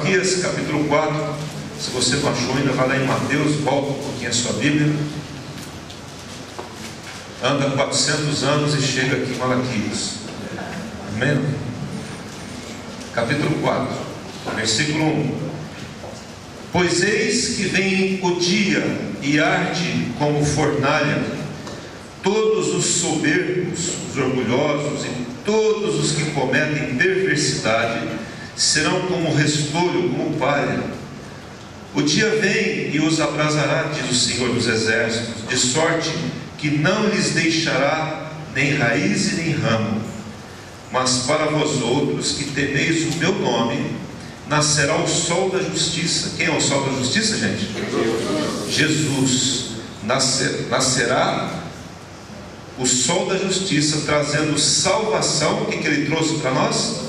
Malaquias capítulo 4. Se você não achou ainda, vai lá em Mateus, volta um pouquinho a sua Bíblia, anda 400 anos e chega aqui em Malaquias. Amém? Capítulo 4, versículo 1. Pois eis que vem o dia e arde como fornalha, todos os soberbos, os orgulhosos e todos os que cometem perversidade serão como restolho, como palha. O dia vem e os abrasará, diz o Senhor dos Exércitos, de sorte que não lhes deixará nem raiz e nem ramo. Mas para vós outros que temeis o meu nome, nascerá o sol da justiça. Quem é o sol da justiça, gente? Jesus. Nascerá o sol da justiça, trazendo salvação. O que ele trouxe para nós?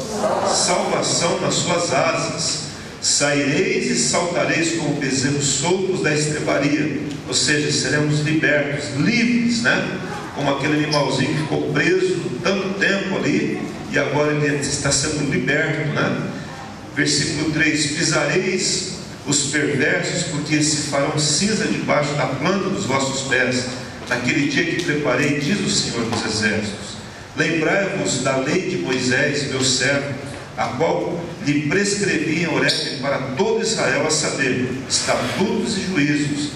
Salvação nas suas asas. Saireis e saltareis como bezerros soltos da estrebaria. Ou seja, seremos libertos, livres, né? Como aquele animalzinho que ficou preso tanto tempo ali e agora ele está sendo liberto, né? Versículo 3: pisareis os perversos, porque se farão cinza debaixo da planta dos vossos pés, naquele dia que preparei, diz o Senhor dos Exércitos. Lembrai-vos da lei de Moisés, meu servo, a qual lhe prescrevi em Horebe para todo Israel, a saber, estatutos e juízos.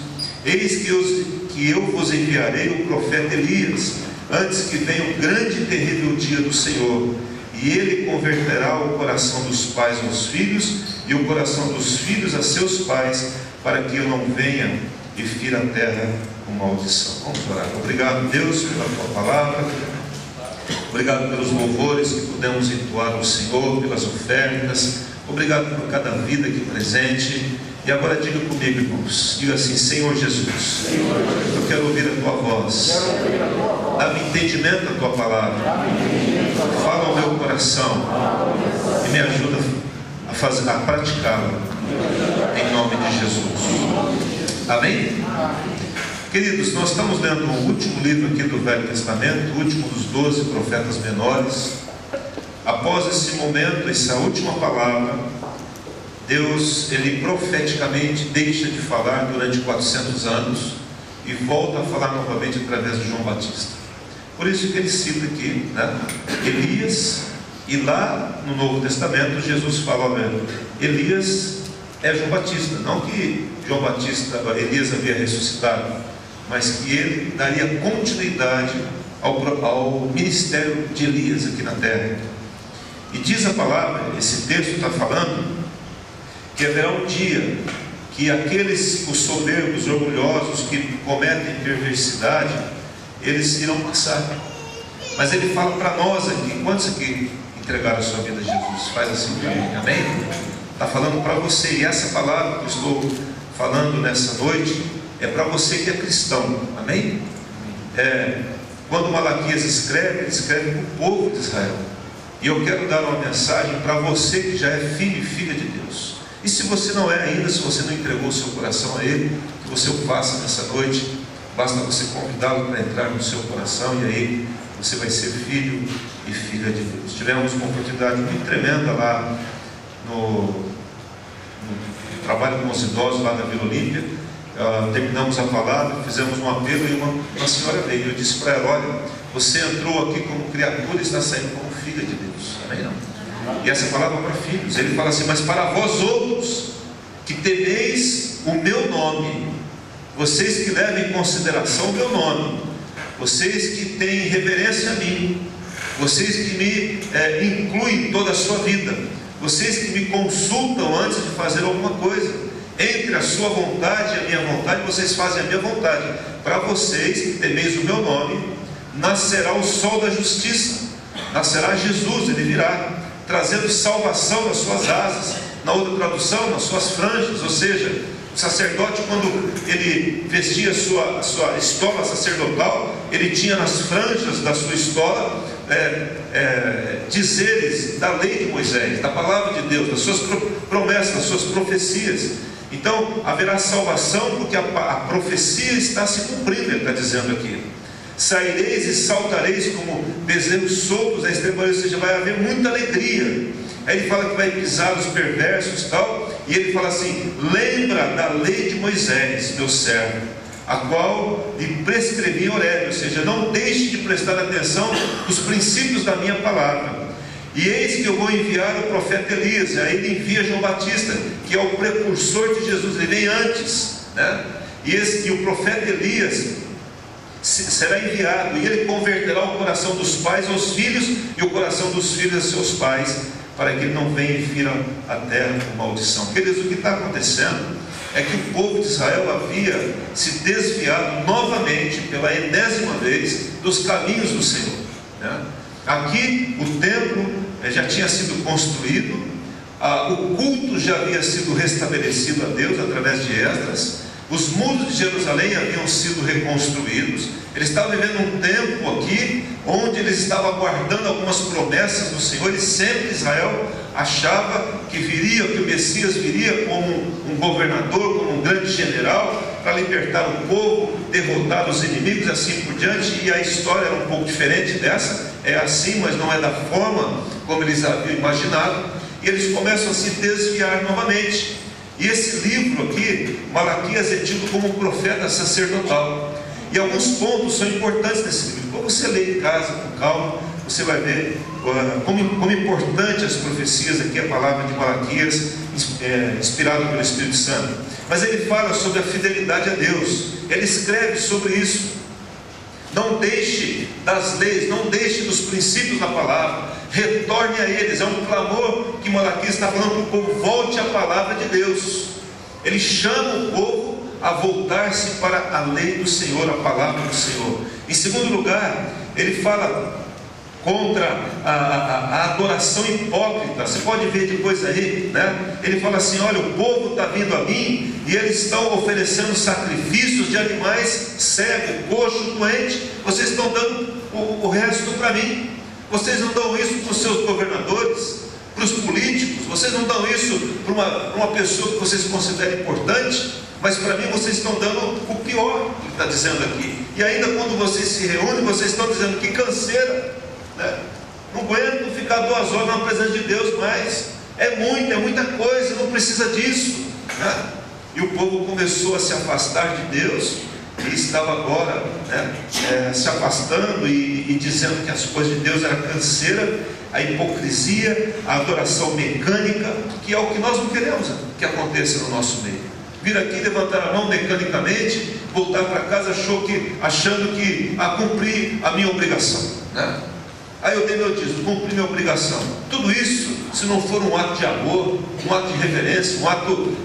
Eis que eu vos enviarei o profeta Elias, antes que venha o grande e terrível dia do Senhor, e ele converterá o coração dos pais aos filhos, e o coração dos filhos a seus pais, para que eu não venha e fira a terra com maldição. Vamos orar. Obrigado, Deus, pela tua palavra. Obrigado pelos louvores que pudemos entoar ao Senhor, pelas ofertas. Obrigado por cada vida aqui presente. E agora diga comigo, irmãos, diga assim: Senhor Jesus, eu quero ouvir a tua voz, dá-me entendimento da tua palavra, fala ao meu coração e me ajuda a praticá-la, em nome de Jesus. Amém? Queridos, nós estamos lendo o último livro aqui do Velho Testamento, o último dos 12 profetas menores. Após esse momento, essa última palavra, Deus, ele profeticamente deixa de falar durante 400 anos e volta a falar novamente através de João Batista. Por isso que ele cita aqui, né, Elias, e lá no Novo Testamento Jesus fala, olha, Elias é João Batista, não que Elias havia ressuscitado, mas que ele daria continuidade ao ministério de Elias aqui na terra. E diz a palavra, esse texto está falando que haverá um dia que aqueles, os soberbos, orgulhosos, que cometem perversidade, eles irão passar. Mas ele fala para nós aqui, quantos aqui entregaram a sua vida a Jesus? Faz assim para mim, amém? Está falando para você, e essa palavra que eu estou falando nessa noite é para você que é cristão, amém? Quando Malaquias escreve, ele escreve para o povo de Israel. E eu quero dar uma mensagem para você que já é filho e filha de Deus. E se você não é ainda, se você não entregou o seu coração a Ele, que você o faça nessa noite. Basta você convidá-lo para entrar no seu coração, e aí você vai ser filho e filha de Deus. Tivemos uma oportunidade muito tremenda lá no trabalho com os idosos lá na Vila Olímpia. Terminamos a palavra, fizemos um apelo e uma senhora veio. Eu disse para ela: olha, você entrou aqui como criatura e está saindo como filha de Deus. Amém? Não? E essa palavra para filhos. Ele fala assim: mas para vós outros que temeis o meu nome, vocês que levam em consideração o meu nome, vocês que têm reverência a mim, vocês que me incluem em toda a sua vida, vocês que me consultam antes de fazer alguma coisa, entre a sua vontade e a minha vontade, vocês fazem a minha vontade. Para vocês que temeis o meu nome, nascerá o sol da justiça, nascerá Jesus, ele virá, trazendo salvação nas suas asas. Na outra tradução, nas suas franjas. Ou seja, o sacerdote, quando ele vestia a sua estola sacerdotal, ele tinha nas franjas da sua estola dizeres da lei de Moisés, da palavra de Deus, das suas promessas, das suas profecias. Então haverá salvação, porque a profecia está se cumprindo. Ele está dizendo aqui: saireis e saltareis como bezerros soltos da estrebaria. Ou seja, vai haver muita alegria. Aí ele fala que vai pisar os perversos e tal, e ele fala assim: lembra da lei de Moisés, meu servo, a qual lhe prescrevi em Horebe, ou seja, não deixe de prestar atenção nos princípios da minha palavra. E eis que eu vou enviar o profeta Elias. Aí ele envia João Batista, que é o precursor de Jesus, ele vem antes, né? E o profeta Elias será enviado, e ele converterá o coração dos pais aos filhos, e o coração dos filhos a seus pais, para que ele não venha e fira a terra com maldição. Queridos, o que está acontecendo é que o povo de Israel havia se desviado novamente, pela enésima vez, dos caminhos do Senhor, né? Aqui o templo já tinha sido construído, o culto já havia sido restabelecido a Deus através de Esdras, os muros de Jerusalém haviam sido reconstruídos. Eles estavam vivendo um tempo aqui onde eles estavam aguardando algumas promessas do Senhor, e sempre Israel achava que o Messias viria como um governador, como um grande general, para libertar o povo, derrotar os inimigos e assim por diante. E a história era um pouco diferente dessa, é assim, mas não é da forma como eles haviam imaginado, e eles começam a se desviar novamente. E esse livro aqui, Malaquias, é tido como um profeta sacerdotal, e alguns pontos são importantes nesse livro. Quando você lê em casa com calma, você vai ver como importante as profecias aqui, a palavra de Malaquias, inspirado pelo Espírito Santo. Mas ele fala sobre a fidelidade a Deus, ele escreve sobre isso. Não deixe das leis, não deixe dos princípios da palavra, retorne a eles. É um clamor que Malaquias está falando, que o povo volte à palavra de Deus. Ele chama o povo a voltar-se para a lei do Senhor, a palavra do Senhor. Em segundo lugar, ele fala contra a adoração hipócrita. Você pode ver depois aí, né? Ele fala assim: olha, o povo está vindo a mim e eles estão oferecendo sacrifícios de animais cego, coxo, doente. Vocês estão dando o resto para mim. Vocês não dão isso para os seus governadores, para os políticos. Vocês não dão isso para uma pessoa que vocês consideram importante, mas para mim vocês estão dando o pior, ele está dizendo aqui. E ainda quando vocês se reúnem, vocês estão dizendo: que canseira, né? Não aguento ficar 2 horas na presença de Deus mais. É muita coisa, não precisa disso, né? E o povo começou a se afastar de Deus, e estava agora, né, se afastando e dizendo que as coisas de Deus eram canseira, a hipocrisia, a adoração mecânica, que é o que nós não queremos que aconteça no nosso meio. Vir aqui, levantar a mão mecanicamente, voltar para casa achando que cumprir a minha obrigação, né? Aí eu dei meu dízimo, cumpri minha obrigação. Tudo isso, se não for um ato de amor, um ato de reverência, um ato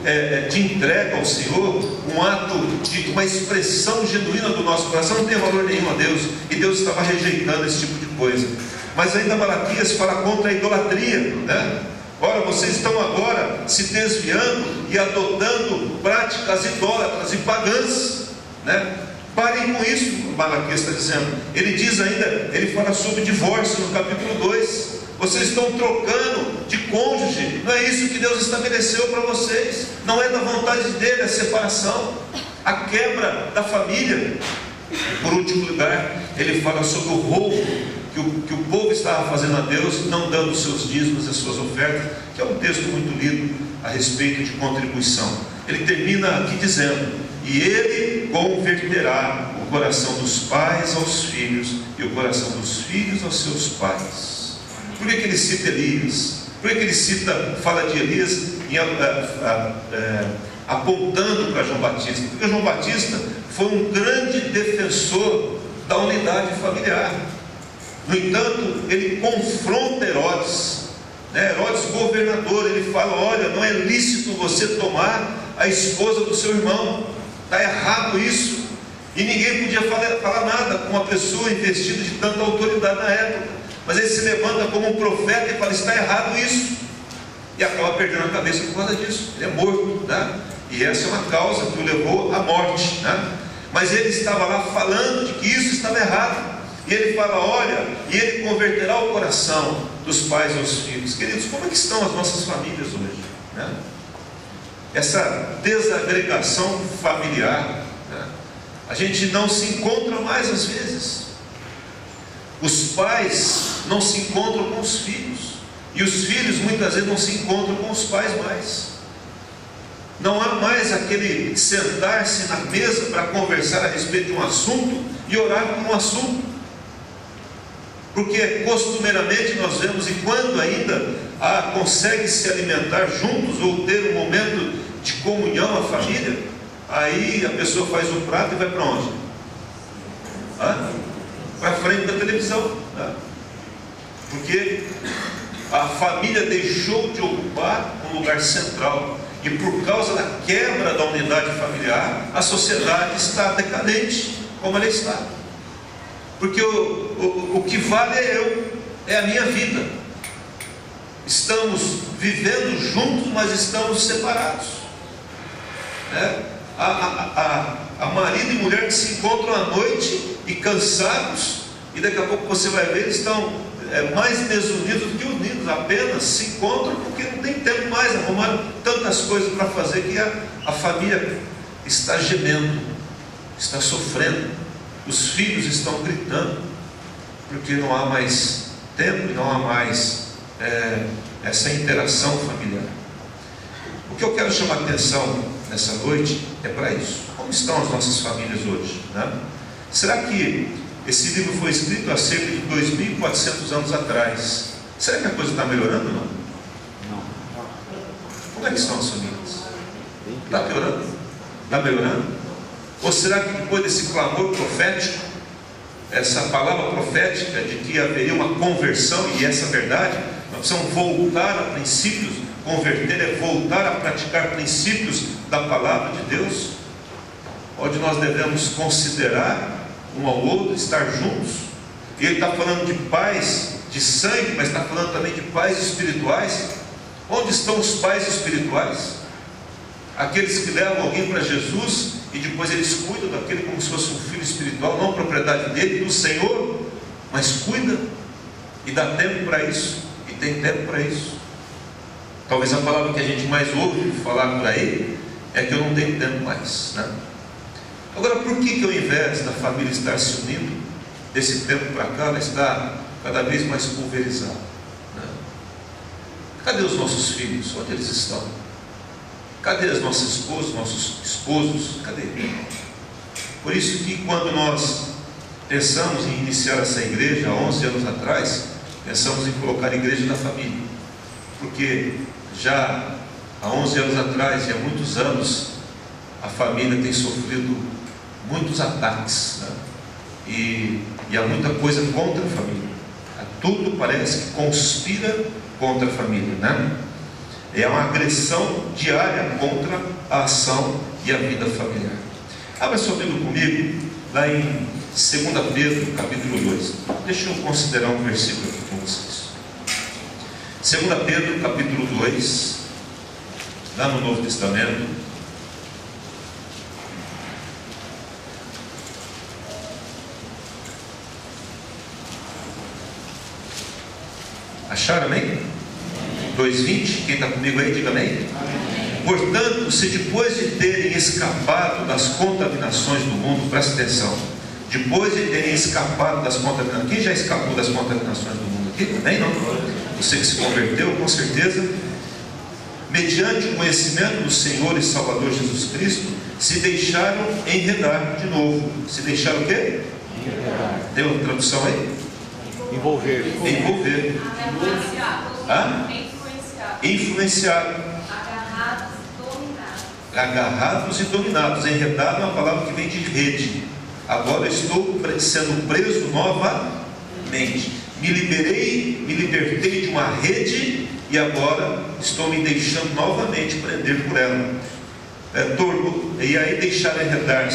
de entrega ao Senhor, um ato de uma expressão genuína do nosso coração, não tem valor nenhum a Deus. E Deus estava rejeitando esse tipo de coisa. Mas ainda Malaquias fala contra a idolatria, né? Ora, vocês estão agora se desviando e adotando práticas idólatras e pagãs, né? Parem com isso, Malaquias está dizendo. Ele diz ainda, ele fala sobre divórcio no capítulo 2. Vocês estão trocando de cônjuge. Não é isso que Deus estabeleceu para vocês. Não é da vontade dele a separação, a quebra da família. Por último lugar, ele fala sobre o roubo que o povo estava fazendo a Deus, não dando os seus dízimos e as suas ofertas, que é um texto muito lido a respeito de contribuição. Ele termina aqui dizendo: e ele converterá o coração dos pais aos filhos, e o coração dos filhos aos seus pais. Por que ele cita Elias? Por que ele fala de Elias apontando para João Batista? Porque João Batista foi um grande defensor da unidade familiar. No entanto, ele confronta Herodes, né? Herodes governador. Ele fala: olha, não é lícito você tomar a esposa do seu irmão, está errado isso. E ninguém podia falar nada com uma pessoa investida de tanta autoridade na época. Mas ele se levanta como um profeta e fala: está errado isso. E acaba perdendo a cabeça por causa disso. Ele é morto, né? E essa é uma causa que o levou à morte, né? Mas ele estava lá falando de que isso estava errado. E ele fala: olha, e ele converterá o coração dos pais aos filhos. Queridos, como é que estão as nossas famílias hoje, né? Essa desagregação familiar, né? A gente não se encontra mais às vezes. Os pais não se encontram com os filhos, e os filhos muitas vezes não se encontram com os pais mais. Não há mais aquele sentar-se na mesa para conversar a respeito de um assunto e orar por um assunto. Porque costumeiramente nós vemos, e quando ainda consegue se alimentar juntos ou ter um momento de comunhão a família, aí a pessoa faz o prato e vai para onde? Para frente da televisão. Porque a família deixou de ocupar um lugar central. E por causa da quebra da unidade familiar, a sociedade está decadente, como ela está. Porque o que vale é a minha vida. Estamos vivendo juntos, mas estamos separados. A marido e mulher que se encontram à noite e cansados, e daqui a pouco você vai ver, eles estão mais desunidos do que unidos, apenas se encontram porque não tem tempo mais, arrumaram tantas coisas para fazer que a família está gemendo, está sofrendo, os filhos estão gritando, porque não há mais tempo e não há mais essa interação familiar. O que eu quero chamar a atenção nessa noite é para isso. Como estão as nossas famílias hoje? Será que esse livro foi escrito há cerca de 2.400 anos atrás? Será que a coisa está melhorando ou não? Não. Como é que estão as famílias? Está piorando? Está melhorando? Ou será que depois desse clamor profético, essa palavra profética de que haveria uma conversão, e essa verdade, nós precisamos voltar a princípios, converter é voltar a praticar princípios da palavra de Deus, onde nós devemos considerar um ao outro, estar juntos. E ele está falando de pais de sangue, mas está falando também de pais espirituais. Onde estão os pais espirituais? Aqueles que levam alguém para Jesus e depois eles cuidam daquele como se fosse um filho espiritual, não propriedade dele, do Senhor, mas cuida e dá tempo para isso, e tem tempo para isso. Talvez a palavra que a gente mais ouve falar por aí é que eu não tenho tempo mais, Agora, por que ao invés da família estar se unindo, desse tempo para cá, ela está cada vez mais pulverizada? Cadê os nossos filhos? Onde eles estão? Cadê as nossas esposas, nossos esposos? Cadê? Por isso que quando nós pensamos em iniciar essa igreja, há 11 anos atrás, pensamos em colocar a igreja na família. Porque já há 11 anos atrás e há muitos anos, a família tem sofrido muitos ataques, e há muita coisa contra a família. Tudo parece que conspira contra a família, É uma agressão diária contra a ação e a vida familiar. Abra sua Bíblia comigo, lá em 2 Pedro, capítulo 2. Deixa eu considerar um versículo aqui com vocês. 2 Pedro, capítulo 2, lá no Novo Testamento. Acharam, amém? 2:20, quem está comigo aí, diga amém. Portanto, se depois de terem escapado das contaminações do mundo, presta atenção, depois de terem escapado das contaminações, quem já escapou das contaminações do mundo aqui? Amém? Não? Você que se converteu, com certeza, mediante o conhecimento do Senhor e Salvador Jesus Cristo, se deixaram enredar de novo. Se deixaram o quê? Enredar. Tem uma tradução aí? Envolver. Envolver. Influenciado. Agarrados e dominados. Enredado é uma palavra que vem de rede. Agora eu estou sendo preso novamente. Me libertei de uma rede e agora estou me deixando novamente prender por ela. E aí deixaram enredar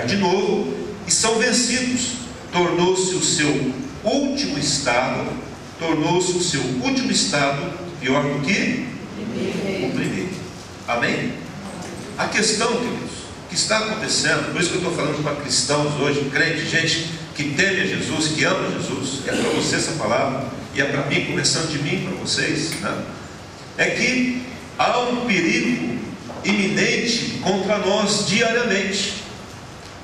de novo e são vencidos. Tornou-se o seu último estado pior do que o primeiro. Amém? A questão, queridos, que está acontecendo, por isso que eu estou falando para cristãos hoje, crentes, gente que teme a Jesus, que ama Jesus, é para você essa palavra, e é para mim, começando de mim para vocês, é que há um perigo iminente contra nós diariamente.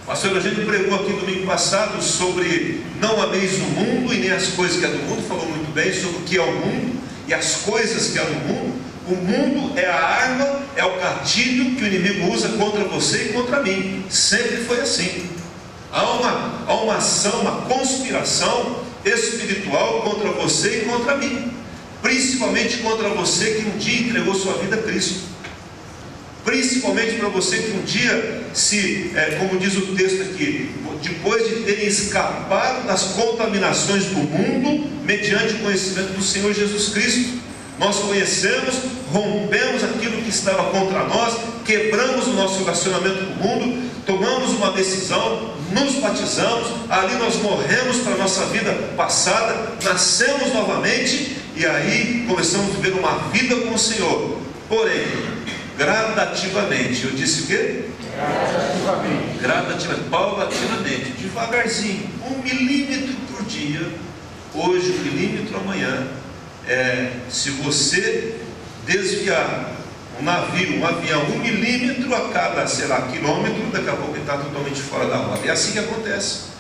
O pastor Eugênio pregou aqui domingo passado sobre não ameis o mundo e nem as coisas que há do mundo, falou muito bem sobre o que é o mundo e as coisas que há no mundo. O mundo é a arma, é o gatilho que o inimigo usa contra você e contra mim. Sempre foi assim. Há uma ação, uma conspiração espiritual contra você e contra mim. Principalmente contra você que um dia entregou sua vida a Cristo. Principalmente para você que um dia como diz o texto aqui, depois de terem escapado das contaminações do mundo, mediante o conhecimento do Senhor Jesus Cristo, nós conhecemos, rompemos aquilo que estava contra nós, quebramos o nosso relacionamento com o mundo, tomamos uma decisão, nos batizamos, ali nós morremos para a nossa vida passada, nascemos novamente, e aí começamos a viver uma vida com o Senhor. Porém, gradativamente, eu disse o quê? Gradativamente, paulatinamente, devagarzinho, 1 milímetro por dia, hoje 1 milímetro amanhã. Se você desviar um navio, um avião, 1 milímetro a cada, quilômetro, daqui a pouco ele está totalmente fora da rota. É assim que acontece.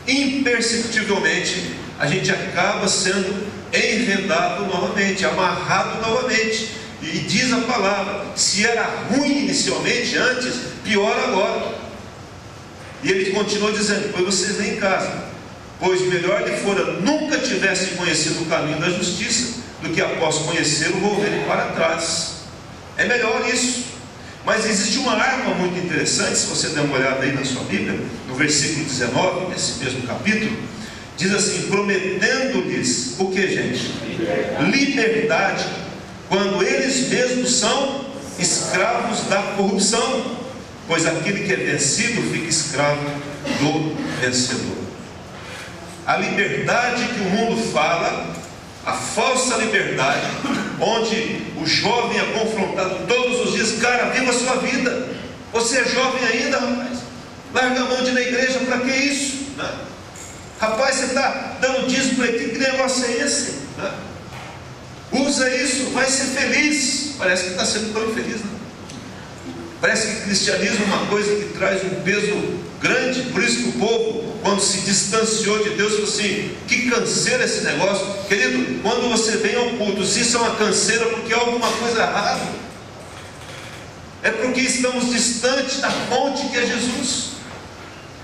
Imperceptivelmente, a gente acaba sendo enredado novamente, amarrado novamente. E diz a palavra, se era ruim inicialmente, antes, pior agora. E ele continuou dizendo, pois vocês nem em casa, pois melhor lhe fora nunca tivessem conhecido o caminho da justiça, do que após conhecê-lo volverem para trás. É melhor isso. Mas existe uma arma muito interessante, se você der uma olhada aí na sua Bíblia, no versículo 19, nesse mesmo capítulo, diz assim, prometendo-lhes o que, gente? Liberdade, quando eles mesmos são escravos da corrupção, pois aquele que é vencido fica escravo do vencedor. A liberdade que o mundo fala, a falsa liberdade, onde o jovem é confrontado todos os dias, cara, viva a sua vida, você é jovem ainda, rapaz, larga a mão de ir na igreja, para que isso? Né? Rapaz, você está dando dízimo para ele, que negócio é esse? Né? Usa isso, vai ser feliz. Parece que está sendo tão infeliz, né? Parece que o cristianismo é uma coisa que traz um peso grande. Por isso que o povo, quando se distanciou de Deus, falou assim, que canseira esse negócio. Querido, quando você vem ao culto, se isso é uma canseira, porque há alguma coisa errada, é porque estamos distantes da fonte que é Jesus.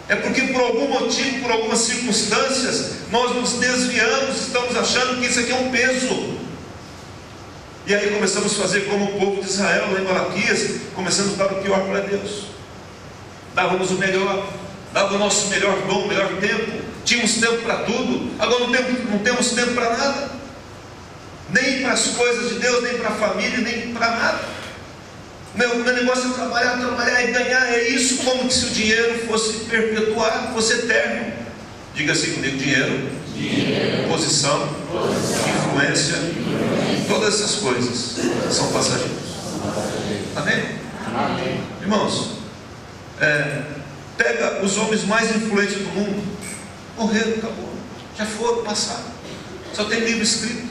É porque por algum motivo, por algumas circunstâncias, nós nos desviamos, estamos achando que isso aqui é um peso. E aí começamos a fazer como o povo de Israel, lá em Malaquias, começamos a dar o pior para Deus. Dávamos o melhor, dávamos o nosso melhor dom, o melhor tempo, tínhamos tempo para tudo, agora não temos tempo para nada, nem para as coisas de Deus, nem para a família, nem para nada. Meu negócio é trabalhar e ganhar, é isso, como se o dinheiro fosse perpetuar, fosse eterno. Diga assim comigo, dinheiro, posição, influência, todas essas coisas são passageiros. Amém? Amém. Irmãos, pega os homens mais influentes do mundo, morreram, acabou, já foram, passaram, só tem livro escrito,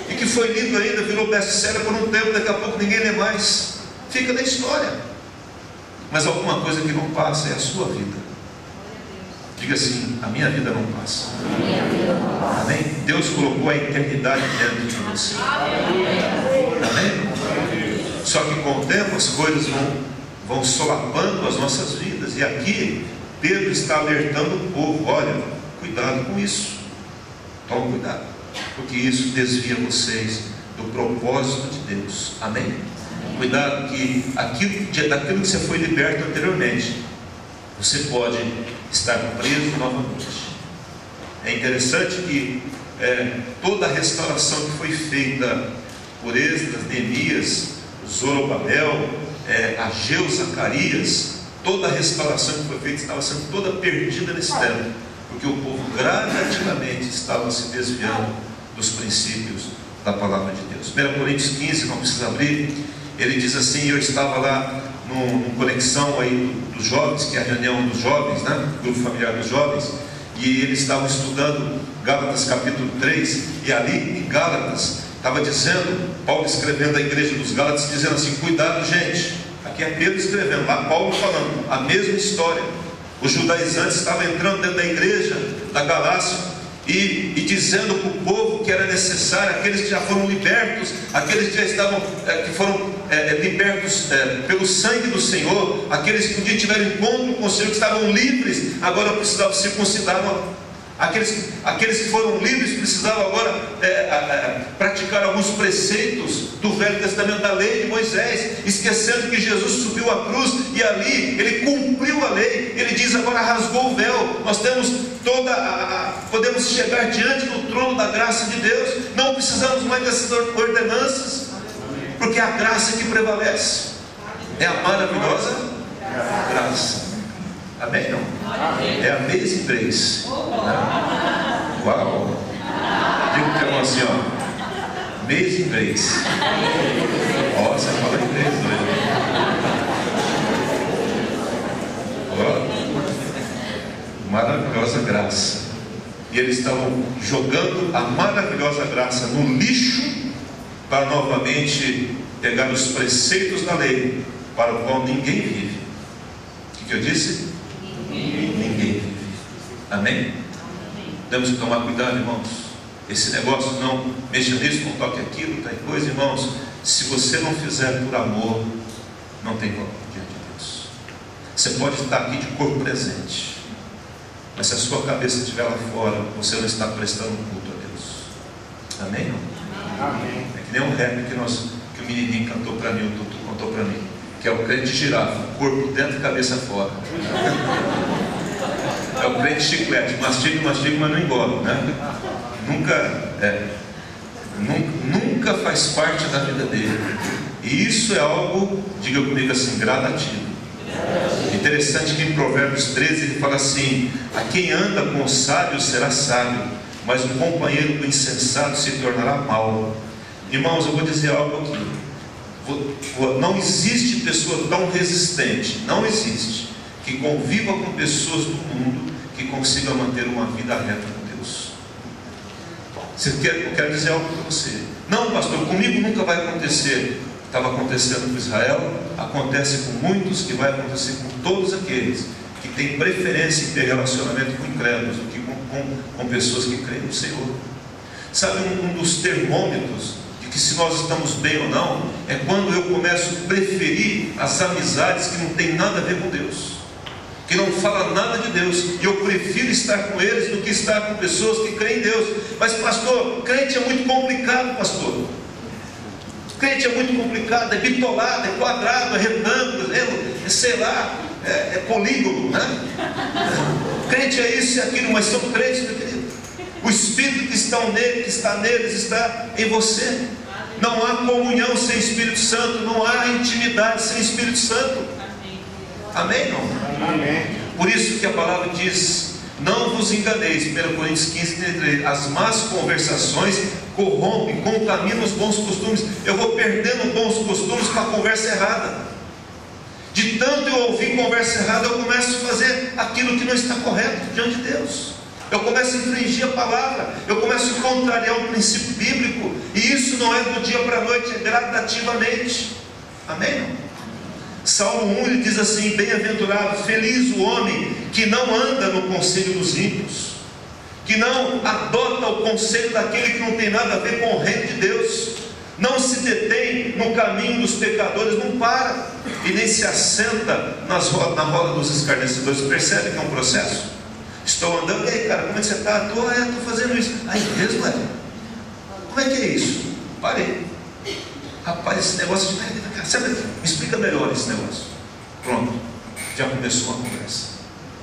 e que foi lido ainda, virou best-seller por um tempo, daqui a pouco ninguém lê mais, fica na história. Mas alguma coisa que não passa é a sua vida. Diga assim, a minha vida não passa. Amém? Deus colocou a eternidade dentro de você. Amém? Só que com o tempo as coisas vão solapando as nossas vidas. E aqui Pedro está alertando o povo, olha, cuidado com isso. Tome cuidado, porque isso desvia vocês do propósito de Deus. Amém? Cuidado que daquilo que você foi liberto anteriormente, você pode estar preso novamente. É interessante que toda a restauração que foi feita por Esdras, Neemias, Zorobabel, Ageu, Zacarias, toda a restauração que foi feita estava sendo toda perdida nesse tempo, porque o povo gradativamente estava se desviando dos princípios da palavra de Deus. 1 Coríntios 15, não precisa abrir, ele diz assim, eu estava lá numa conexão aí dos jovens, que é a reunião dos jovens, né? Grupo familiar dos jovens, e eles estavam estudando Gálatas capítulo 3, e ali em Gálatas estava dizendo, Paulo escrevendo à igreja dos Gálatas, dizendo assim, cuidado gente, aqui é Pedro escrevendo, lá Paulo falando, a mesma história. Os judaizantes estavam entrando dentro da igreja da Galácia, e dizendo para o povo que era necessário, aqueles que já foram libertos, aqueles que já estavam, que foram libertos pelo sangue do Senhor, aqueles que um dia tiveram encontro com o Senhor, que estavam livres, agora precisavam circuncidar. Aqueles que foram livres precisavam agora praticar alguns preceitos do Velho Testamento, da lei de Moisés, esquecendo que Jesus subiu à cruz e ali ele cumpriu a lei. Ele diz: agora rasgou o véu, nós temos podemos chegar diante do trono da graça de Deus, não precisamos mais dessas ordenanças, porque é a graça que prevalece, é a maravilhosa graça. Amém? Não? É a Amazing Grace. Uau! Digo que é assim, ó. Amazing Grace. Ó, você fala inglês, doido. Ó, maravilhosa graça. E eles estavam jogando a maravilhosa graça no lixo para novamente pegar os preceitos da lei, para o qual ninguém vive. O que eu disse? Ninguém vive. Amém? Temos que tomar cuidado, irmãos. Esse negócio não mexa nisso, não toque aquilo, tem coisa, irmãos. Se você não fizer por amor, não tem valor diante de Deus. Você pode estar aqui de corpo presente, mas se a sua cabeça estiver lá fora, você não está prestando culto a Deus. Amém? Não? Amém. É que nem um rap que o menininho cantou para mim, o Tutu contou para mim, que é o crente girafa, corpo dentro e cabeça fora. É o crente chiclete, mastiga, mas não engole, né? Nunca faz parte da vida dele. E isso é algo, diga comigo assim, gradativo. Interessante que em Provérbios 13 ele fala assim: a quem anda com o sábio será sábio, mas o companheiro do insensato se tornará mau. Irmãos, eu vou dizer algo aqui. Não existe pessoa tão resistente, não existe, que conviva com pessoas do mundo que consiga manter uma vida reta com Deus. Eu quero dizer algo para você. Não, pastor, comigo nunca vai acontecer. Estava acontecendo com Israel, acontece com muitos, e vai acontecer com todos aqueles que têm preferência em ter relacionamento com incrédulos do que com pessoas que creem no Senhor. Sabe, um dos termômetros de que se nós estamos bem ou não é quando eu começo a preferir as amizades que não tem nada a ver com Deus, que não falam nada de Deus, e eu prefiro estar com eles do que estar com pessoas que creem em Deus. Mas pastor, crente é muito complicado, pastor. Crente é muito complicado, é bitolado, é quadrado, é retângulo, é sei lá, é polígono, né? Crente é isso e aquilo, mas são crentes, meu querido. O Espírito que está neles está em você. Não há comunhão sem Espírito Santo, não há intimidade sem Espírito Santo. Amém? Não? Amém. Por isso que a palavra diz: não vos enganeis, 1 Coríntios 15:33, as más conversações corrompem, contaminam os bons costumes. Eu vou perdendo bons costumes com a conversa errada. De tanto eu ouvir conversa errada, eu começo a fazer aquilo que não está correto diante de Deus. Eu começo a infringir a palavra, eu começo a contrariar um princípio bíblico, e isso não é do dia para a noite, é gradativamente. Amém? Salmo 1 ele diz assim: bem-aventurado, feliz o homem que não anda no conselho dos ímpios, que não adota o conselho daquele que não tem nada a ver com o reino de Deus, não se detém no caminho dos pecadores, não para, e nem se assenta na roda dos escarnecedores. Percebe que é um processo? Estou andando, e aí cara, como é que você está? Estou fazendo isso. Aí mesmo, como é que é isso? Parei. Rapaz, esse negócio de... me explica melhor esse negócio. Pronto, já começou a conversa.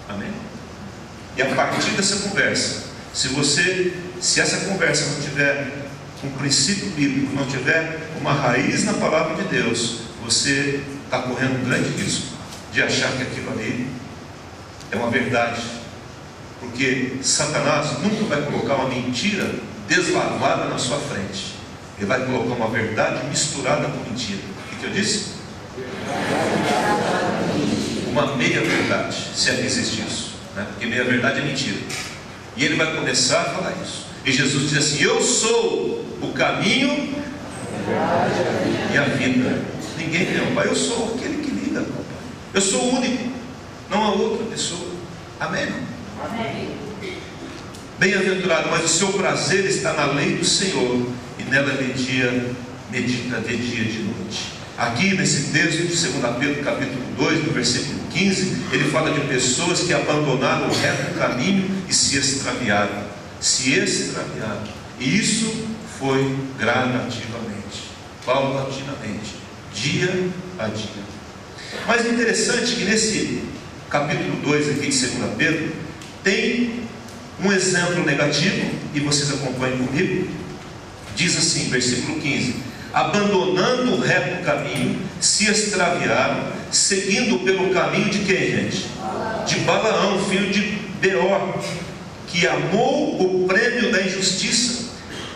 Amém? E a partir dessa conversa, se essa conversa não tiver um princípio bíblico, não tiver uma raiz na palavra de Deus, você está correndo um grande risco de achar que aquilo ali é uma verdade. Porque Satanás nunca vai colocar uma mentira deslavada na sua frente. Ele vai colocar uma verdade misturada com mentira. O que eu disse? Uma meia verdade, se é que existe isso, né? Porque meia verdade é mentira. E ele vai começar a falar isso. E Jesus diz assim: eu sou o caminho e a vida. Ninguém vê ao Pai. Eu sou aquele que liga ao Pai. Eu sou o único, não há outra pessoa. Amém? Amém. Bem-aventurado, mas o seu prazer está na lei do Senhor, e nela medita de dia e de noite. Aqui nesse texto de 2 Pedro capítulo 2, no versículo 15, ele fala de pessoas que abandonaram o reto caminho e se extraviaram. E isso foi gradativamente, paulatinamente, dia a dia. Mas é interessante que nesse capítulo 2 aqui de 2 Pedro, tem um exemplo negativo, e vocês acompanhem comigo. Diz assim, versículo 15: abandonando o reto caminho, se extraviaram, seguindo pelo caminho de quem, gente? De Balaão, filho de Beor, que amou o prêmio da injustiça,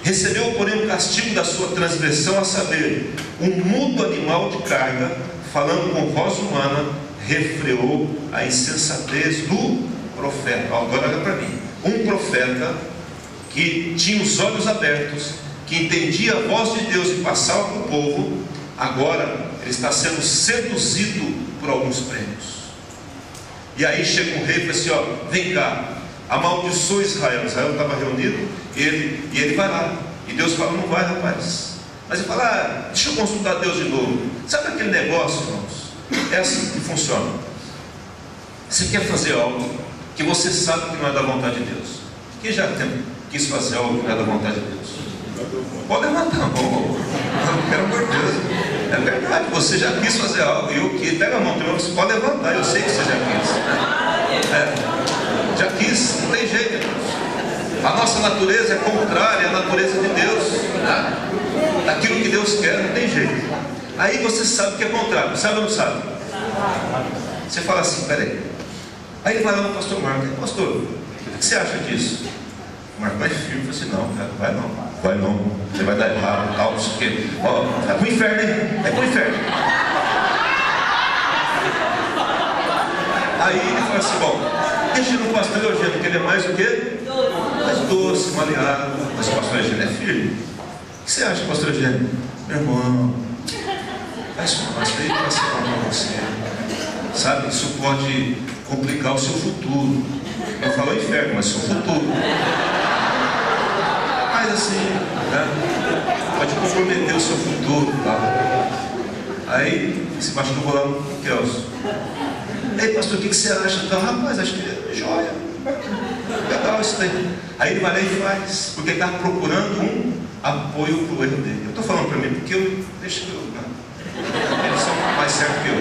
recebeu porém o castigo da sua transgressão, a saber, um mudo animal de carga, falando com voz humana, refreou a insensatez do profeta. Agora olha para mim, um profeta que tinha os olhos abertos, que entendia a voz de Deus e passava para o povo, agora ele está sendo seduzido por alguns prêmios. E aí chega um rei e fala assim: ó, vem cá, amaldiçoa Israel. Israel estava reunido, e ele vai lá, e Deus fala: não vai, rapaz. Mas ele fala: deixa eu consultar Deus de novo. Sabe aquele negócio, irmãos? É assim que funciona. Você quer fazer algo que você sabe que não é da vontade de Deus. Quem já quis fazer algo que não é da vontade de Deus? Pode levantar a mão. Pelo amor de Deus. É verdade, você já quis fazer algo. E o que? Pega a mão, você pode levantar. Eu sei que você já quis. Já quis, não tem jeito, irmãos. A nossa natureza é contrária à natureza de Deus. Daquilo que Deus quer, não tem jeito. Aí você sabe que é contrário. Sabe ou não sabe? Você fala assim: peraí. Aí ele vai lá no pastor Marcos: pastor, o que você acha disso? O Marcos vai firme, fala assim: não, cara, vai não, você vai dar errado, tal, não sei o quê. Ó, é pro inferno, hein? É pro inferno. Aí ele fala assim: bom, deixa no pastor Eugênio, que ele é mais o quê? Mais doce, maleável. Mas o pastor Eugênio é firme. O que você acha, pastor Eugênio? Meu irmão, faz um pastor aí para ser bom para você. Sabe, isso pode complicar o seu futuro. Não falou inferno, mas seu futuro. Mas assim, né? Pode comprometer o seu futuro, tá? Aí, esse pastor vou lá no Kelso. Ei, pastor, o que você acha? Então, rapaz, acho que é joia. Legal isso daí. Aí ele vai lá e faz, porque ele está procurando um apoio para o erro dele. Eu estou falando para mim porque eu deixo eu, né? Eles são mais certos que eu.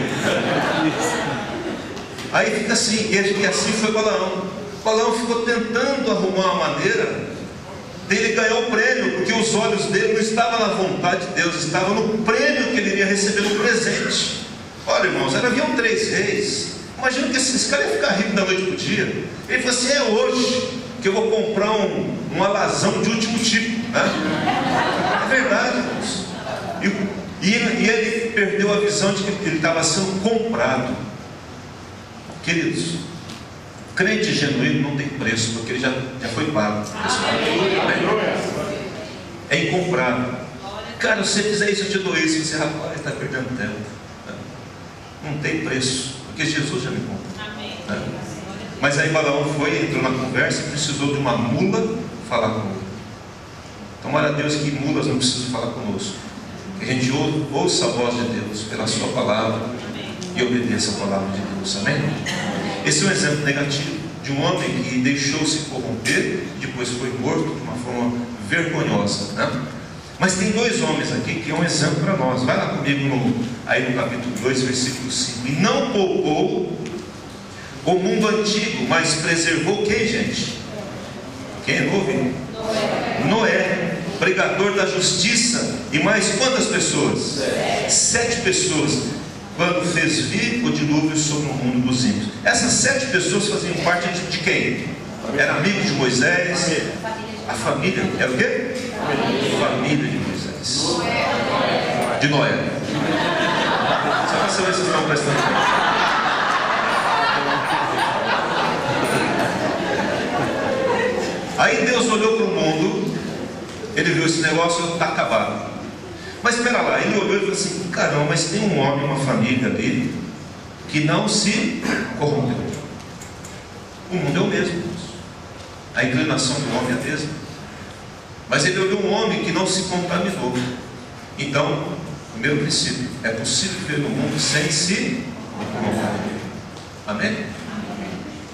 Aí fica assim, e assim foi Balaão. Balaão ficou tentando arrumar uma maneira dele ganhar o prêmio, porque os olhos dele não estavam na vontade de Deus, estavam no prêmio que ele iria receber no presente. Olha, irmãos, haviam 3 reis. Imagina que esse cara ia ficar rico da noite para o dia. Ele falou assim: é hoje que eu vou comprar um alazão de último tipo, né? É verdade, irmãos. E ele perdeu a visão de que ele estava sendo comprado. Queridos, crente genuíno não tem preço, porque ele já foi pago. É incomprável. Cara, se você fizer isso, eu te dou isso. Você, rapaz, está perdendo tempo. Não tem preço, porque Jesus já me comprou. Mas aí Balaão entrou na conversa e precisou de uma mula falar com ele. Tomara a Deus que mulas não precisam falar conosco. Que a gente ouça a voz de Deus pela sua palavra e obedeça a palavra de Deus. Amém? Esse é um exemplo negativo de um homem que deixou-se corromper e depois foi morto de uma forma vergonhosa, né? Mas tem 2 homens aqui que é um exemplo para nós. Vai lá comigo aí no capítulo 2, versículo 5. E não poupou o mundo antigo, mas preservou quem, gente? Quem ouve? Noé, pregador da justiça. E mais quantas pessoas? 7 pessoas. Quando fez vir o dilúvio sobre o mundo dos ímpios. Essas 7 pessoas faziam parte de quem? Era amigo de Moisés. A família, era o quê? Família de Moisés. De Noé. Só para saber se vocês estão prestando atenção. Aí Deus olhou para o mundo, ele viu esse negócio, está acabado. Mas espera lá, ele olhou e falou assim: caramba, mas tem um homem, uma família ali, que não se corrompeu. O mundo é o mesmo. A inclinação do homem é a mesma. Mas ele olhou um homem que não se contaminou. Então, primeiro princípio, é possível viver no mundo sem se contaminar. Amém?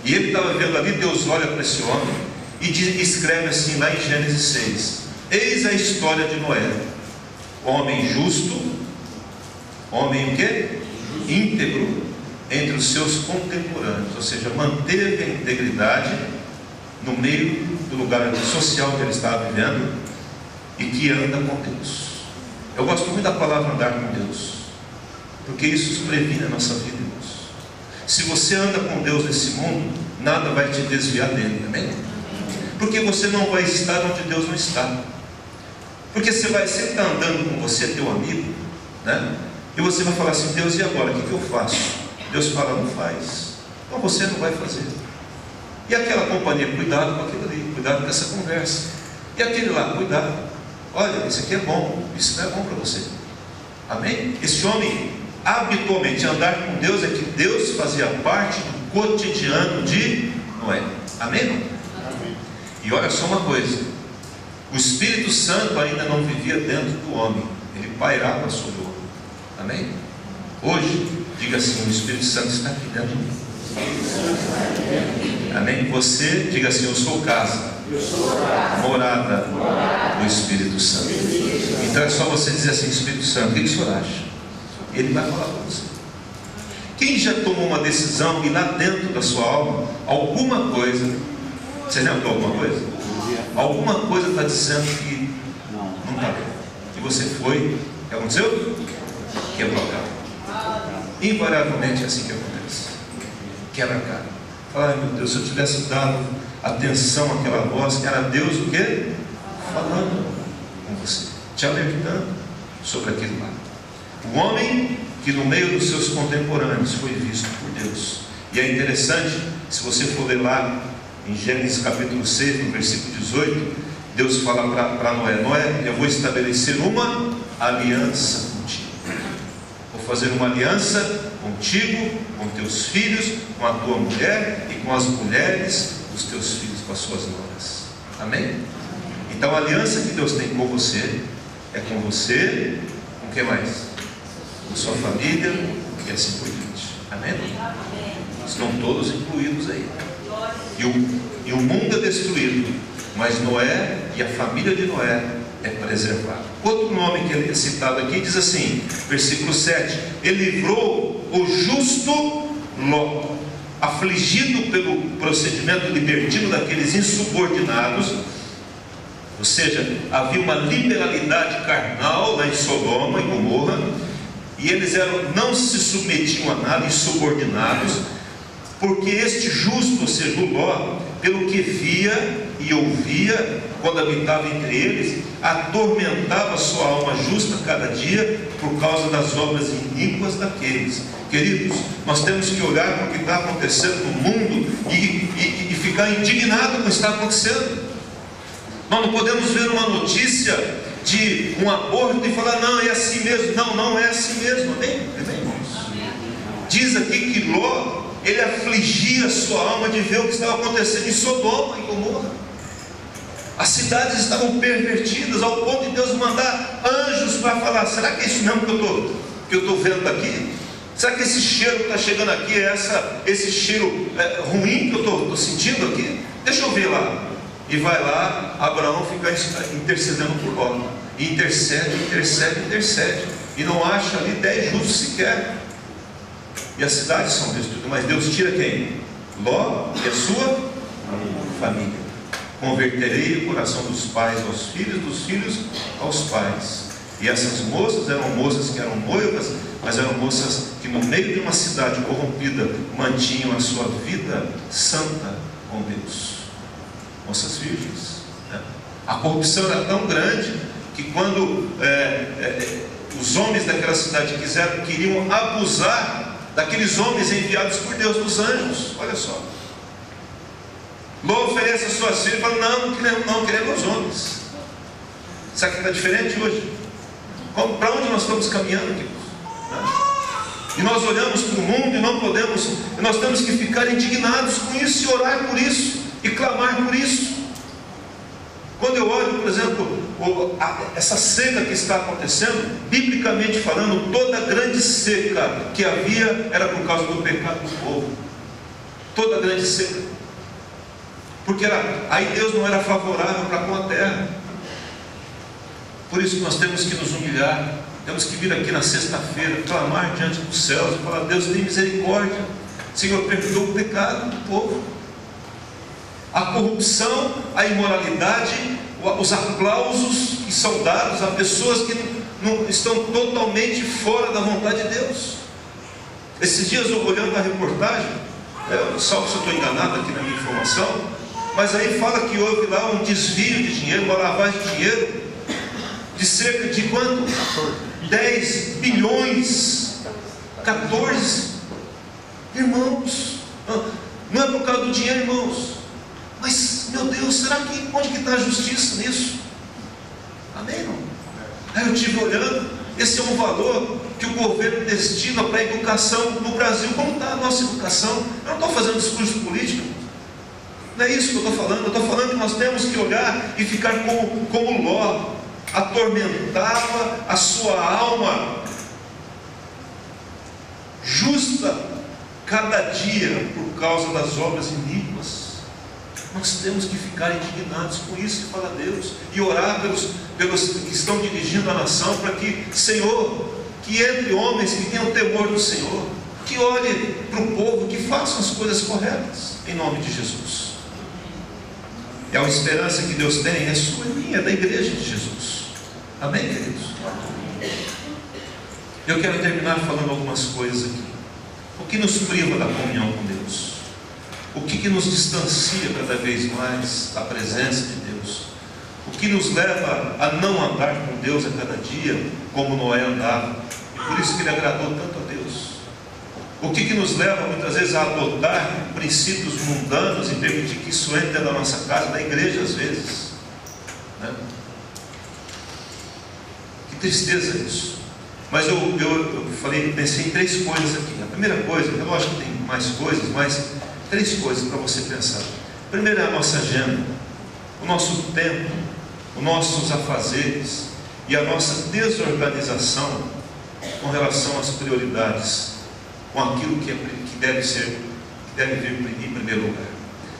E ele estava vendo ali, Deus olha para esse homem e escreve assim lá em Gênesis 6: eis a história de Noé, homem justo, homem o quê? Íntegro entre os seus contemporâneos, ou seja, manteve a integridade no meio do lugar social que ele estava vivendo e que anda com Deus. Eu gosto muito da palavra andar com Deus, porque isso previne a nossa vida, irmãos. Se você anda com Deus nesse mundo, nada vai te desviar dele, amém? Porque você não vai estar onde Deus não está. Porque você está andando com você, teu amigo, né? E você vai falar assim: Deus, e agora? O que eu faço? Deus fala: não faz. Então você não vai fazer. E aquela companhia: cuidado com aquilo ali, cuidado com essa conversa. E aquele lá: cuidado. Olha, isso aqui é bom, isso não é bom para você. Amém? Esse homem, habitualmente, andar com Deus é que Deus fazia parte do cotidiano de Noé. Amém? Amém. E olha só uma coisa: o Espírito Santo ainda não vivia dentro do homem, ele pairava sobre o homem. Amém? Hoje, diga assim: o Espírito Santo está aqui dentro de mim. Amém? Você, diga assim: eu sou casa, morada do Espírito Santo. Então é só você dizer assim: Espírito Santo, o que o senhor acha? Ele vai falar para você. Quem já tomou uma decisão e lá dentro da sua alma, alguma coisa, você lembra de alguma coisa? Alguma coisa está dizendo que não está bem. E você foi, o que aconteceu? Quebrou a cara. Invariavelmente é assim que acontece. Quebra a cara. Ai meu Deus, se eu tivesse dado atenção àquela voz, era Deus o quê? Falando com você, te alertando sobre aquilo lá. O homem que no meio dos seus contemporâneos foi visto por Deus. E é interessante, se você for ler lá em Gênesis capítulo 6, no versículo 18, Deus fala para Noé: Noé, eu vou estabelecer uma aliança contigo. Vou fazer uma aliança contigo, com teus filhos, com a tua mulher e com as mulheres dos teus filhos, com as suas noras. Amém? Então a aliança que Deus tem com você é com você, com quem mais? Com sua família e assim por diante. Amém? Estão todos incluídos aí. E o mundo é destruído, mas Noé e a família de Noé é preservado. Outro nome que é citado aqui diz assim, versículo 7: ele livrou o justo Ló, afligido pelo procedimento libertino daqueles insubordinados. Ou seja, havia uma liberalidade carnal lá em Sodoma e Gomorra, e eles não se submetiam a nada, insubordinados, porque este justo, ou seja, o Ló, pelo que via e ouvia quando habitava entre eles, atormentava sua alma justa cada dia por causa das obras iníquas daqueles. Queridos, nós temos que olhar para o que está acontecendo no mundo e ficar indignado com o que está acontecendo. Nós não podemos ver uma notícia de um aborto e falar: não, é assim mesmo. Não, não é assim mesmo. Amém, irmãos? Diz aqui que Ló, ele afligia a sua alma de ver o que estava acontecendo em Sodoma e Gomorra. As cidades estavam pervertidas ao ponto de Deus mandar anjos para falar: será que é isso mesmo que eu estou vendo aqui? Será que esse cheiro que está chegando aqui é esse cheiro ruim que eu estou sentindo aqui? Deixa eu ver lá. E vai lá, Abraão fica intercedendo por Ló. E intercede. E não acha ali 10 justos sequer. E as cidades são destruídas. Mas Deus tira quem? Ló e a sua família. Converterei o coração dos pais aos filhos, dos filhos aos pais. E essas moças eram moças que eram noivas, mas eram moças que no meio de uma cidade corrompida mantinham a sua vida santa com Deus. Moças virgens, né? A corrupção era tão grande que quando os homens daquela cidade queriam abusar daqueles homens enviados por Deus, dos anjos. Olha só, Ló oferece as suas filhas e fala: não queremos os homens. Será que está diferente hoje? Para onde nós estamos caminhando, queridos? E nós olhamos para o mundo e não podemos, nós temos que ficar indignados com isso e orar por isso. e clamar por isso. Quando eu olho, por exemplo, essa seca que está acontecendo, biblicamente falando, toda a grande seca que havia era por causa do pecado do povo. Toda a grande seca. Porque aí Deus não era favorável para com a terra. Por isso que nós temos que nos humilhar, temos que vir aqui na sexta-feira, clamar diante dos céus e falar: Deus, tem misericórdia, Senhor, perdoa o pecado do povo. A corrupção, a imoralidade, os aplausos que são dados a pessoas que não estão totalmente fora da vontade de Deus. Esses dias, eu olhando a reportagem, só se eu estou enganado aqui na minha informação, mas aí fala que houve lá um desvio de dinheiro, uma lavagem de dinheiro, de cerca de quanto? 10 bilhões, 14, irmãos, não é por causa do dinheiro, irmãos, mas, meu Deus, será que, onde que está a justiça nisso? Amém, irmão? Aí eu estive olhando, esse é um valor que o governo destina para a educação no Brasil. Como está a nossa educação? Eu não estou fazendo discurso político, não é isso que eu estou falando. Eu estou falando que nós temos que olhar e ficar como Ló, atormentava a sua alma justa cada dia por causa das obras iníquas. Nós temos que ficar indignados com isso e falar a Deus, e orar pelos que estão dirigindo a nação, para que, Senhor, que entre homens que tenham temor do Senhor, que olhem para o povo, que façam as coisas corretas, em nome de Jesus. É a esperança que Deus tem, é sua e minha, da igreja de Jesus. Amém, queridos? Eu quero terminar falando algumas coisas aqui. O que nos priva da comunhão com Deus? O que nos distancia cada vez mais da presença de Deus? O que nos leva a não andar com Deus a cada dia, como Noé andava? E por isso que ele agradou tanto a Deus. O que nos leva muitas vezes a adotar princípios mundanos e permitir que isso entre na nossa casa, na igreja às vezes, né? Que tristeza isso. Mas eu pensei em 3 coisas aqui. A primeira coisa, é lógico que tem mais coisas, mas 3 coisas para você pensar. Primeiro é a nossa agenda, o nosso tempo, os nossos afazeres e a nossa desorganização com relação às prioridades, com aquilo que deve vir em primeiro lugar.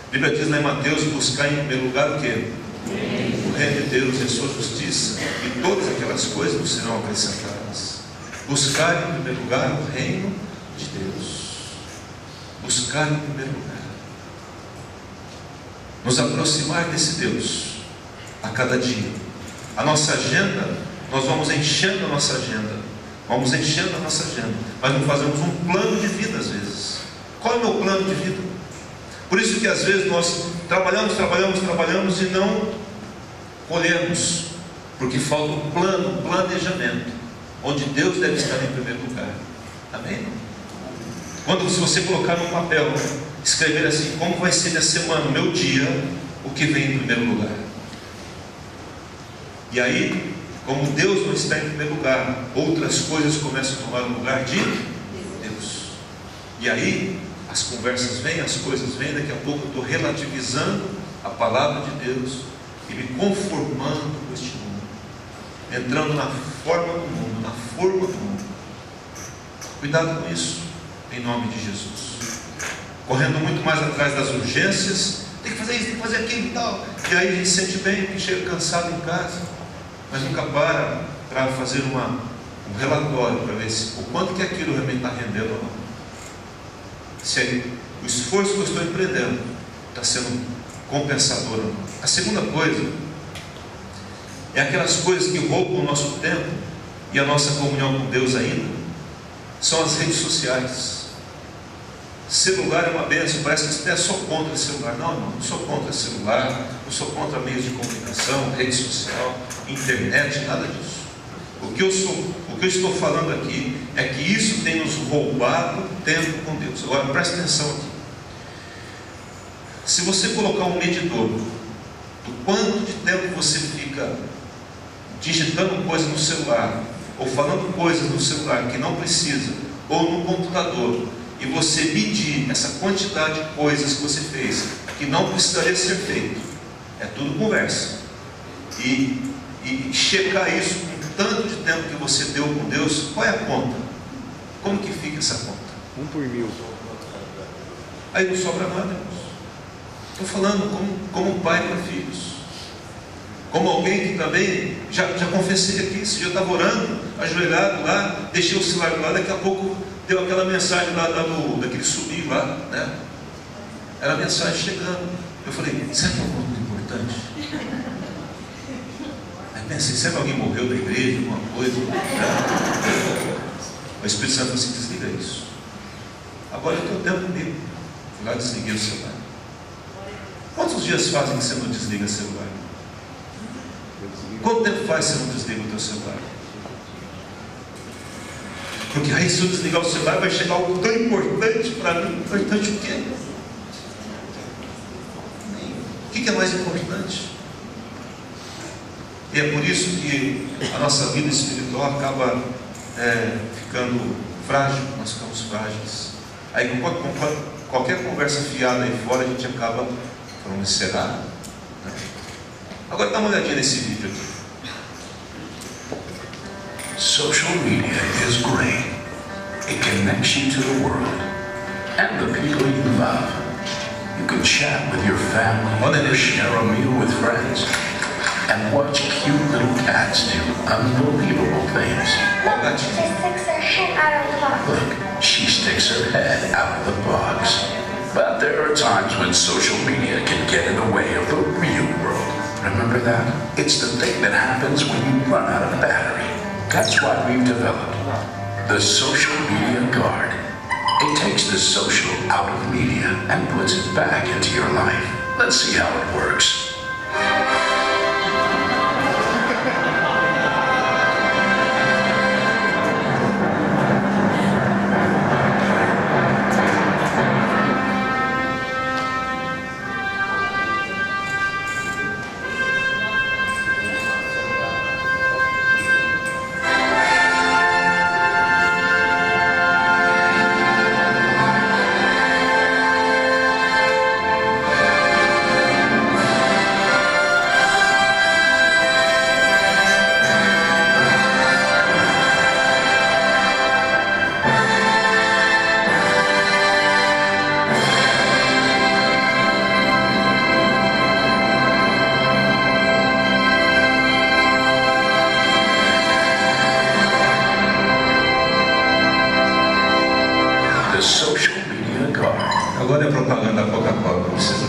A Bíblia diz lá em Mateus: buscar em primeiro lugar o quê? O reino de Deus e a sua justiça, e todas aquelas coisas nos serão acrescentadas. Buscar em primeiro lugar o reino de Deus. Buscar em primeiro lugar, nos aproximar desse Deus a cada dia. A nossa agenda, nós vamos enchendo a nossa agenda, mas não fazemos um plano de vida às vezes. Qual é o meu plano de vida? Por isso que às vezes nós trabalhamos e não colhemos, porque falta um plano, um planejamento, onde Deus deve estar em primeiro lugar. Amém? Se você colocar no papel, escrever assim: como vai ser minha semana, o meu dia, o que vem em primeiro lugar. E aí, como Deus não está em primeiro lugar, outras coisas começam a tomar o lugar de Deus. E aí, as conversas vêm, as coisas vêm, daqui a pouco eu estou relativizando a palavra de Deus e me conformando com este mundo, entrando na forma do mundo, na forma do mundo. Cuidado com isso, em nome de Jesus. Correndo muito mais atrás das urgências, tem que fazer isso, tem que fazer aquilo e tal. E aí a gente se sente bem, porque chega cansado em casa, mas nunca para fazer um relatório para ver o quanto que aquilo realmente está rendendo ou não. Se o esforço que eu estou empreendendo está sendo compensador ou não. A segunda coisa é aquelas coisas que roubam o nosso tempo e a nossa comunhão com Deus ainda, são as redes sociais. Celular é uma bênção, parece que você é só contra esse celular. Não, irmão, não sou contra esse celular, não sou contra meios de comunicação, rede social, internet, nada disso. O que eu estou falando aqui é que isso tem nos roubado tempo com Deus. Agora presta atenção aqui. Se você colocar um medidor do quanto de tempo você fica digitando coisas no celular, ou falando coisas no celular que não precisa, ou no computador, e você medir essa quantidade de coisas que você fez, que não precisaria ser feito, é tudo conversa. E checar isso com o tanto de tempo que você deu com Deus, qual é a conta? Como que fica essa conta? 1 por 1000. Aí não sobra nada, irmãos. Estou falando como pai para filhos. Como alguém que também, já confessei aqui, esse dia eu estava orando, ajoelhado lá, deixei o celular lá, daqui a pouco deu aquela mensagem lá daquele subir lá, né? Era a mensagem chegando. Eu falei, será que é um ponto importante? Aí pensei, será que alguém morreu da igreja, alguma coisa? O Espírito Santo falou assim, desliga isso. Agora eu tenho tempo comigo. Fui lá, desliguei o celular. Quantos dias fazem que você não desliga o celular? Quanto tempo faz que você não desliga o teu celular? Porque aí se eu desligar o celular vai chegar algo tão importante para mim. Importante o quê? O que é mais importante? E é por isso que a nossa vida espiritual acaba ficando frágil, nós ficamos frágeis. Aí com qualquer conversa fiada aí fora a gente acaba falando, será? Né? Agora dá uma olhadinha nesse vídeo aqui. Social media is great. It connects you to the world and the people you love. You can chat with your family or share a meal with friends and watch cute little cats do unbelievable things. Look, she sticks her head out of the box. But there are times when social media can get in the way of the real world. Remember that? It's the thing that happens when you run out of battery. That's why we've developed the Social Media Guard. It takes the social out of media and puts it back into your life. Let's see how it works. Agora é propaganda da Coca-Cola, não precisa.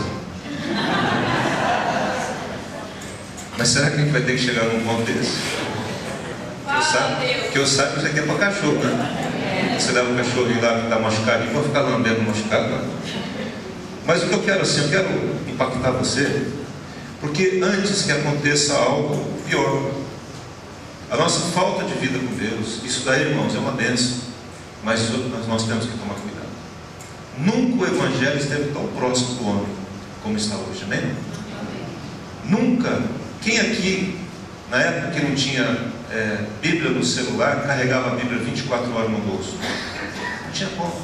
Mas será que a gente vai ter que chegar num ponto desse? Que eu saiba, isso aqui é para cachorro, né? Você leva o cachorrinho lá que está machucadinho, vai ficar lambendo machucado lá. Mas o que eu quero assim, eu quero impactar você, porque antes que aconteça algo pior, a nossa falta de vida com Deus, isso daí, irmãos, é uma bênção, mas nós temos que tomar cuidado. Nunca o Evangelho esteve tão próximo do homem como está hoje, amém? Nunca. Quem aqui, na época que não tinha Bíblia no celular, carregava a Bíblia 24 horas no bolso? Não tinha como.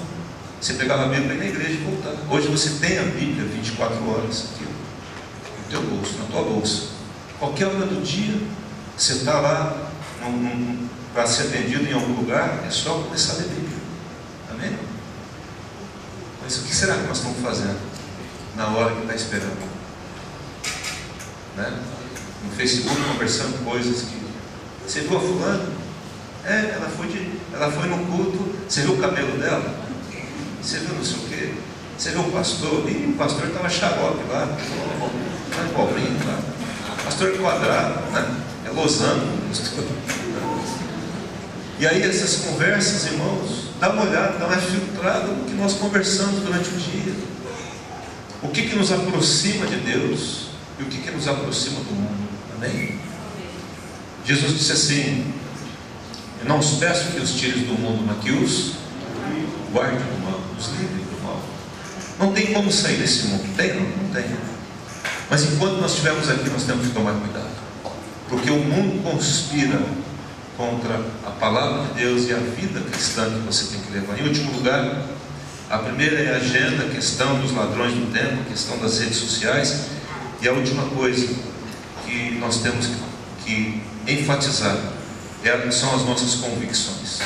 Você pegava a Bíblia na igreja e voltava. Hoje você tem a Bíblia 24 horas aqui, no teu bolso, na tua bolsa. Qualquer hora do dia, você está lá para ser atendido em algum lugar, é só começar a ler a Bíblia. Amém? Mas o que será que nós estamos fazendo na hora que está esperando? Né? No Facebook conversando coisas que... Você viu a fulana? Ela foi no culto. Você viu o cabelo dela? Você viu não sei o quê? Você viu o pastor? Ih, o pastor estava xarope lá. Não é pobrinho lá. O pastor é quadrado, né? É losango. E aí essas conversas, irmãos, dá uma olhada, dá uma filtrada no que nós conversamos durante o dia. O que nos aproxima de Deus e o que nos aproxima do mundo. Amém? Jesus disse assim: eu não os peço que os tires do mundo, mas que os guarde do mal, os livre do mal. Não tem como sair desse mundo. Tem? Não tem. Mas enquanto nós estivermos aqui, nós temos que tomar cuidado, porque o mundo conspira contra a palavra de Deus e a vida cristã que você tem que levar. Em último lugar, A primeira é a agenda, a questão dos ladrões do tempo, a questão das redes sociais. E a última coisa que nós temos que enfatizar são as nossas convicções.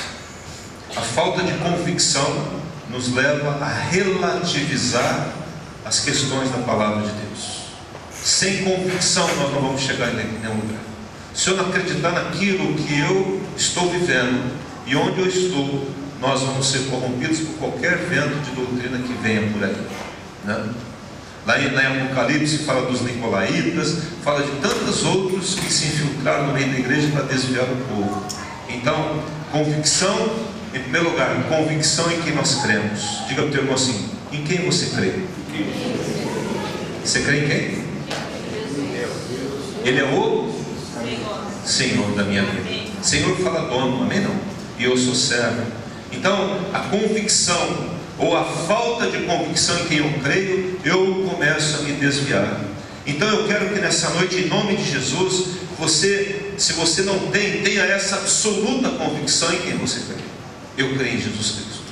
A falta de convicção nos leva a relativizar as questões da palavra de Deus. Sem convicção nós não vamos chegar em nenhum lugar. Se eu não acreditar naquilo que eu estou vivendo e onde eu estou, nós vamos ser corrompidos por qualquer vento de doutrina que venha por aí, né? Lá em Apocalipse fala dos nicolaítas, fala de tantos outros que se infiltraram no meio da igreja para desviar o povo. Então, convicção, em primeiro lugar, convicção em quem nós cremos. Diga para o teu irmão assim: em quem você crê? Você crê em quem? Ele é o Senhor da minha vida. Senhor fala dono, amém? Não? E eu sou servo. Então, a convicção ou a falta de convicção em quem eu creio, eu começo a me desviar. Então eu quero que nessa noite, em nome de Jesus, se você não tenha essa absoluta convicção em quem você crê. Eu creio em Jesus Cristo.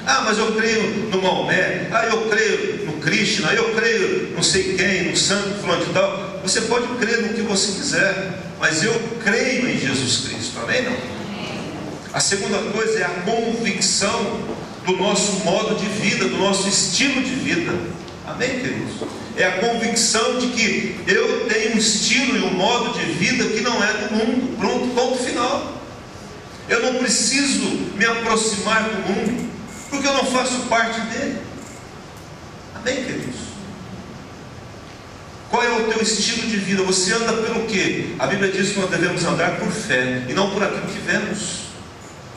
Ah, mas eu creio no Maomé, eu creio no Krishna, eu creio não sei quem, no santo, fulano de tal. Você pode crer no que você quiser, mas eu creio em Jesus Cristo, amém? Não? A segunda coisa é a convicção do nosso modo de vida, do nosso estilo de vida, amém, queridos? É a convicção de que eu tenho um estilo e um modo de vida que não é do mundo. Pronto, ponto final. Eu não preciso me aproximar do mundo, porque eu não faço parte dele, amém, queridos? Qual é o teu estilo de vida? Você anda pelo quê? A Bíblia diz que nós devemos andar por fé e não por aquilo que vemos.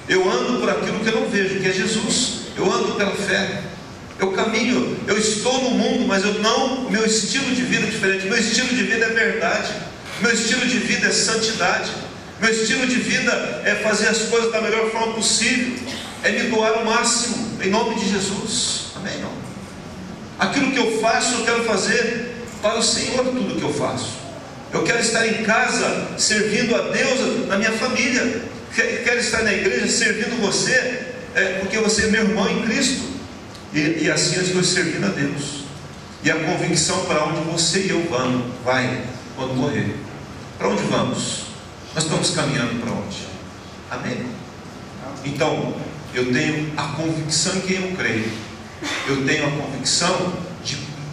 Eu ando por aquilo que eu não vejo, que é Jesus. Eu ando pela fé. Eu caminho. Eu estou no mundo, mas o meu estilo de vida é diferente. Meu estilo de vida é verdade. Meu estilo de vida é santidade. Meu estilo de vida é fazer as coisas da melhor forma possível. É me doar ao máximo, em nome de Jesus. Amém? Não? Aquilo que eu faço, eu quero fazer para o Senhor tudo que eu faço. Eu quero estar em casa servindo a Deus na minha família. Quero estar na igreja servindo você, porque você é meu irmão em Cristo. E assim eu estou servindo a Deus. E a convicção para onde você e eu vamos, vai quando morrer. Para onde vamos? Nós estamos caminhando para onde? Amém? Então, eu tenho a convicção em quem eu creio. Eu tenho a convicção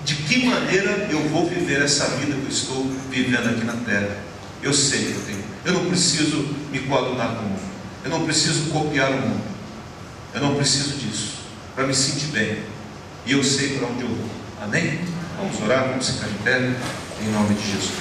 de que maneira eu vou viver essa vida que eu estou vivendo aqui na terra. Eu sei que eu tenho. Eu não preciso me coadunar com o mundo. Eu não preciso copiar o mundo. Eu não preciso disso para me sentir bem. E eu sei para onde eu vou. Amém? Vamos orar, vamos ficar de pé em nome de Jesus.